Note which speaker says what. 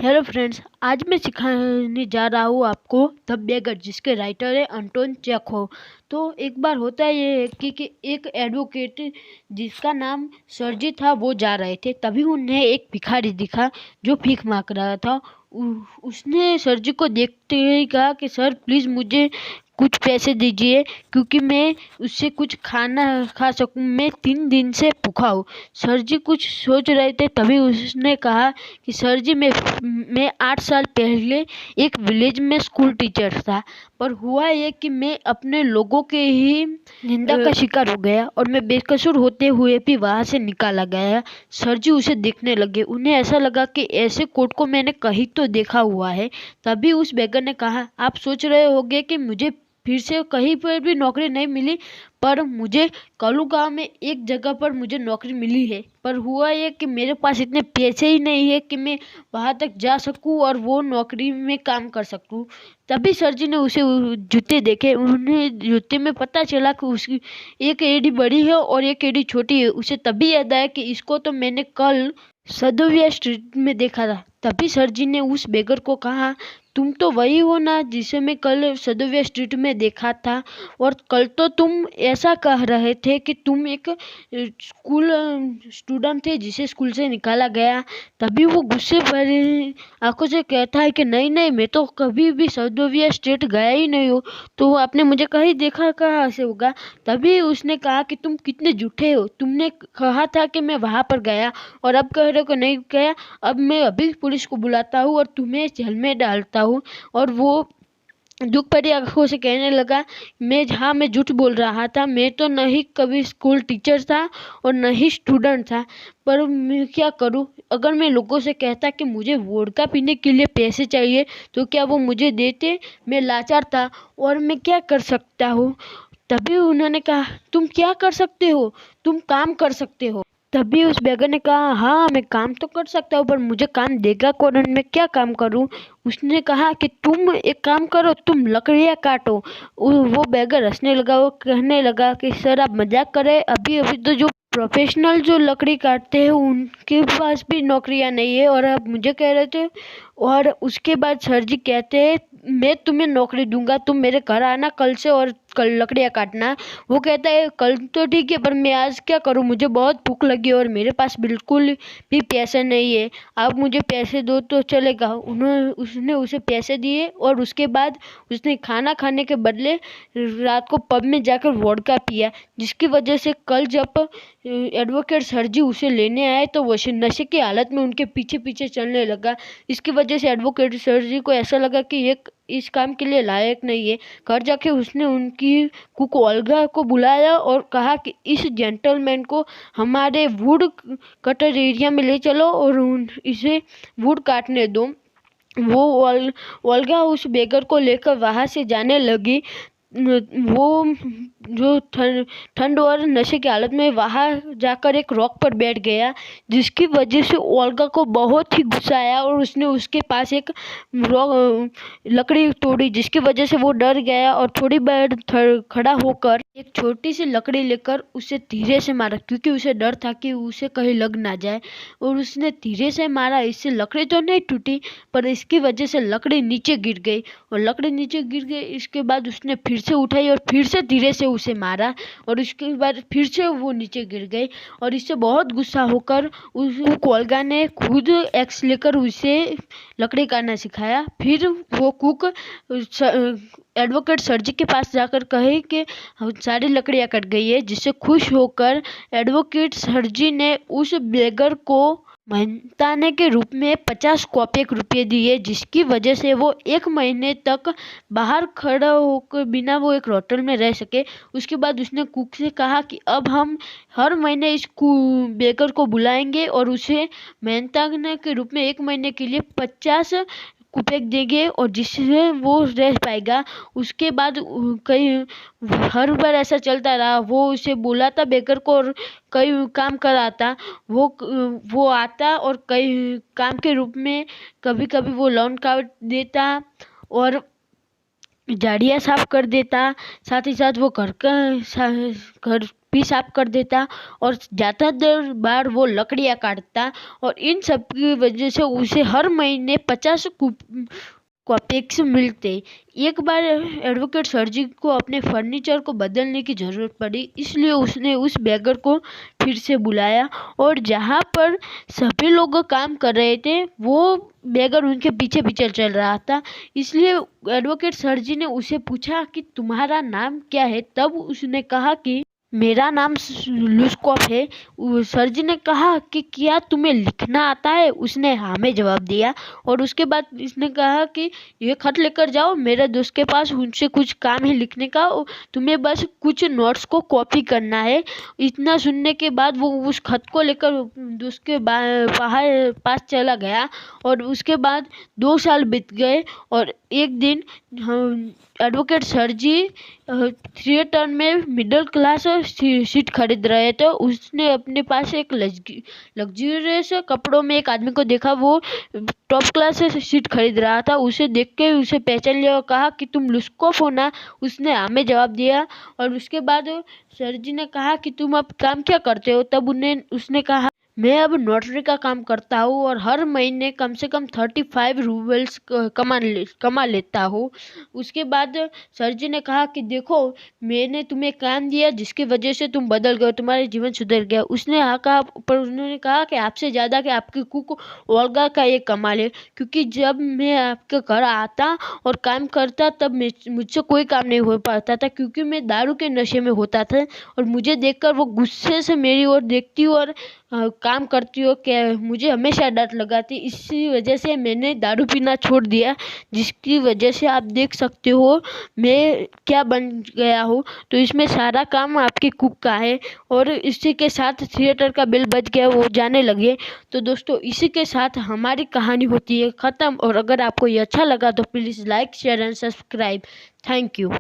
Speaker 1: Hello friends, आज मैं सिखाने जा रहा हूँ आपको द बेगर, जिसके राइटर है अंटोन चेखव। तो एक बार होता ये है कि एक एडवोकेट जिसका नाम सरजी था वो जा रहे थे। तभी उन्हें एक भिखारी दिखा जो भीख मांग रहा था। उसने सरजी को देखते ही कहा कि सर प्लीज़ मुझे कुछ पैसे दीजिए, क्योंकि मैं उससे कुछ खाना खा सकूं। मैं 3 दिन से भूखा हूँ। सर जी कुछ सोच रहे थे, तभी उसने कहा कि सर जी मैं 8 साल पहले एक विलेज में स्कूल टीचर था, पर हुआ ये कि मैं अपने लोगों के ही निंदा का शिकार हो गया और मैं बेकसूर होते हुए भी वहां से निकाला गया। सर जी उसे देखने लगे। उन्हें ऐसा लगा कि ऐसे कोट को मैंने कहीं तो देखा हुआ है। तभी उस बेगर ने कहा, आप सोच रहे होंगे कि मुझे फिर से कहीं पर भी नौकरी नहीं मिली, पर मुझे कलू गांव में एक जगह पर मुझे नौकरी मिली है। पर हुआ ये कि मेरे पास इतने पैसे ही नहीं है कि मैं वहां तक जा सकूं और वो नौकरी में काम कर सकूं। तभी सर जी ने उसे जूते देखे। उन्हें जूते में पता चला कि उसकी एक एड़ी बड़ी है और एक एड़ी छोटी है। उसे तभी याद आया कि इसको तो मैंने कल सदोविया स्ट्रीट में देखा था। तभी सर जी ने उस बेगर को कहा, तुम तो वही हो ना जिसे मैं कल सदोविया स्ट्रीट में देखा था, और कल तो तुम ऐसा कह रहे थे कि तुम एक स्कूल स्टूडेंट थे जिसे स्कूल से निकाला गया। तभी वो गुस्से भरी आंखों से कहता है कि नहीं नहीं, मैं तो कभी भी सदोविया स्ट्रीट गया ही नहीं हूँ, तो आपने मुझे कहीं देखा कहाँ से होगा। तभी उसने कहा कि तुम कितने झूठे हो, तुमने कहा था कि मैं वहां पर गया और अब कह रहे हो कि नहीं गया। अब मैं अभी पुलिस को बुलाता हूँ और तुम्हें जेल में डालता हूँ। और वो दुख भरी आंखों से कहने लगा, मैं झूठ बोल रहा था। मैं तो नहीं कभी स्कूल टीचर था और न ही स्टूडेंट था, पर मैं क्या करूं। अगर मैं लोगों से कहता कि मुझे वोडका पीने के लिए पैसे चाहिए तो क्या वो मुझे देते। मैं लाचार था और मैं क्या कर सकता हूँ। तभी उन्होंने कहा, तुम क्या कर सकते हो, तुम काम कर सकते हो। तभी उस बेगर ने कहा, हाँ मैं काम तो कर सकता हूँ, पर मुझे काम देगा कौन और मैं क्या काम करूँ। उसने कहा कि तुम एक काम करो, तुम लकड़ियाँ काटो। वो बेगर हंसने लगा। वो कहने लगा कि सर आप मजाक कर रहे हैं। अभी अभी तो जो प्रोफेशनल जो लकड़ी काटते हैं उनके पास भी नौकरियां नहीं है और आप मुझे कह रहे थे। और उसके बाद सर जी कहते हैं, मैं तुम्हें नौकरी दूंगा, तुम मेरे घर आना कल से और कल लकड़ियाँ काटना। वो कहता है, कल तो ठीक है, पर मैं आज क्या करूं, मुझे बहुत भूख लगी और मेरे पास बिल्कुल भी पैसे नहीं है। आप मुझे पैसे दो तो चलेगा। उसने उसे पैसे दिए और उसके बाद उसने खाना खाने के बदले रात को पब में जाकर वोडका पिया, जिसकी वजह से कल जब एडवोकेट सर जी उसे लेने आए तो वो नशे की हालत में उनके पीछे पीछे चलने लगा। इसकी वजह से एडवोकेट सर जी को ऐसा लगा कि ये इस काम के लिए लायक नहीं है। घर जाके उसने उनकी कुक ओल्गा को बुलाया और कहा कि इस जेंटलमैन को हमारे वुड कटर एरिया में ले चलो और इसे वुड काटने दो। वो ओल्गा उस बेगर को लेकर वहां से जाने लगी। वो जो ठंड और नशे की हालत में वहां जाकर एक रॉक पर बैठ गया, जिसकी वजह से ओल्गा को बहुत ही गुस्सा आया और उसने उसके पास एक लकड़ी तोड़ी, जिसकी वजह से वो डर गया और थोड़ी देर खड़ा होकर एक छोटी सी लकड़ी लेकर उसे धीरे से मारा, क्योंकि उसे डर था कि उसे कहीं लग ना जाए। और उसने धीरे से मारा। इससे लकड़ी तो नहीं टूटी, पर इसकी वजह से लकड़ी नीचे गिर गई। और लकड़ी नीचे गिर गई, इसके बाद उसने फिर से उठाई और फिर से धीरे से उसे मारा और उसके बाद फिर से वो नीचे गिर गई। और इससे बहुत गुस्सा होकर उस कोलगा ने खुद एक्स लेकर उसे लकड़ी काटना सिखाया। फिर वो कुक एडवोकेट सर जी के पास जाकर कहे कि सारी लकड़ियाँ कट गई है, जिससे खुश होकर एडवोकेट सर जी ने उस बेगर को मेहनताने के रूप में 50 कॉपीक रुपये दिए, जिसकी वजह से वो 1 महीने तक बाहर खड़ा होकर बिना वो एक होटल में रह सके। उसके बाद उसने कुक से कहा कि अब हम हर महीने इस बेकर को बुलाएंगे और उसे मेहनताने के रूप में 1 महीने के लिए 50 कुपेक देंगे और जिससे वो रह पाएगा। उसके बाद कई हर बार ऐसा चलता रहा। वो उसे बुलाता बेकर को और कई काम कराता। वो आता और कई काम के रूप में कभी कभी वो लॉन काट देता और झाड़ियाँ साफ कर देता। साथ ही साथ वो घर भी साफ कर देता और ज़्यादातर बार वो लकड़ियाँ काटता और इन सब की वजह से उसे हर महीने 50 कॉपीक्स मिलते। एक बार एडवोकेट सरजी को अपने फर्नीचर को बदलने की ज़रूरत पड़ी, इसलिए उसने उस बेगर को फिर से बुलाया और जहाँ पर सभी लोग काम कर रहे थे वो बेगर उनके पीछे पीछे चल रहा था। इसलिए एडवोकेट सरजी ने उसे पूछा कि तुम्हारा नाम क्या है। तब उसने कहा कि मेरा नाम लुस्कॉफ है। सरजी ने कहा कि क्या तुम्हें लिखना आता है? उसने हाँ में जवाब दिया और उसके बाद इसने कहा कि ये खत लेकर जाओ मेरे दोस्त के पास, उनसे कुछ काम है लिखने का, तुम्हें बस कुछ नोट्स को कॉपी करना है। इतना सुनने के बाद वो उस खत को लेकर दोस्त के पास चला गया और उसके बाद 2 साल बीत गए और एक दिन एडवोकेट सरजी थिएटर में मिडिल क्लास सीट खरीद रहे थे। उसने अपने पास एक लग्जरियस कपड़ों में एक आदमी को देखा, वो टॉप क्लास सीट खरीद रहा था। उसे देख के उसे पहचान लिया और कहा कि तुम लुस्कॉफ हो ना? उसने हाँ में जवाब दिया और उसके बाद सरजी ने कहा कि तुम अब काम क्या करते हो? तब उसने कहा मैं अब नोटरी का काम करता हूँ और हर महीने कम से कम 35 रूबल्स कमा लेता हूँ। उसके बाद सरजी ने कहा कि देखो मैंने तुम्हें काम दिया जिसकी वजह से तुम बदल गए, तुम्हारा जीवन सुधर गया। उसने हाँ कहा, पर उन्होंने कहा कि आपसे ज़्यादा कि आपकी कुक ओल्गा का ये कमाल है, क्योंकि जब मैं आपके घर आता और काम करता तब मुझसे कोई काम नहीं हो पाता था, क्योंकि मैं दारू के नशे में होता था और मुझे देखकर वो गुस्से से मेरी ओर देखती और काम करती हो कि मुझे हमेशा डांट लगाती। इसी वजह से मैंने दारू पीना छोड़ दिया, जिसकी वजह से आप देख सकते हो मैं क्या बन गया हूँ। तो इसमें सारा काम आपकी कुक का है और इसी के साथ थिएटर का बिल बज गया, वो जाने लगे। तो दोस्तों इसी के साथ हमारी कहानी होती है ख़त्म। और अगर आपको ये अच्छा लगा तो please like share and subscribe. Thank you.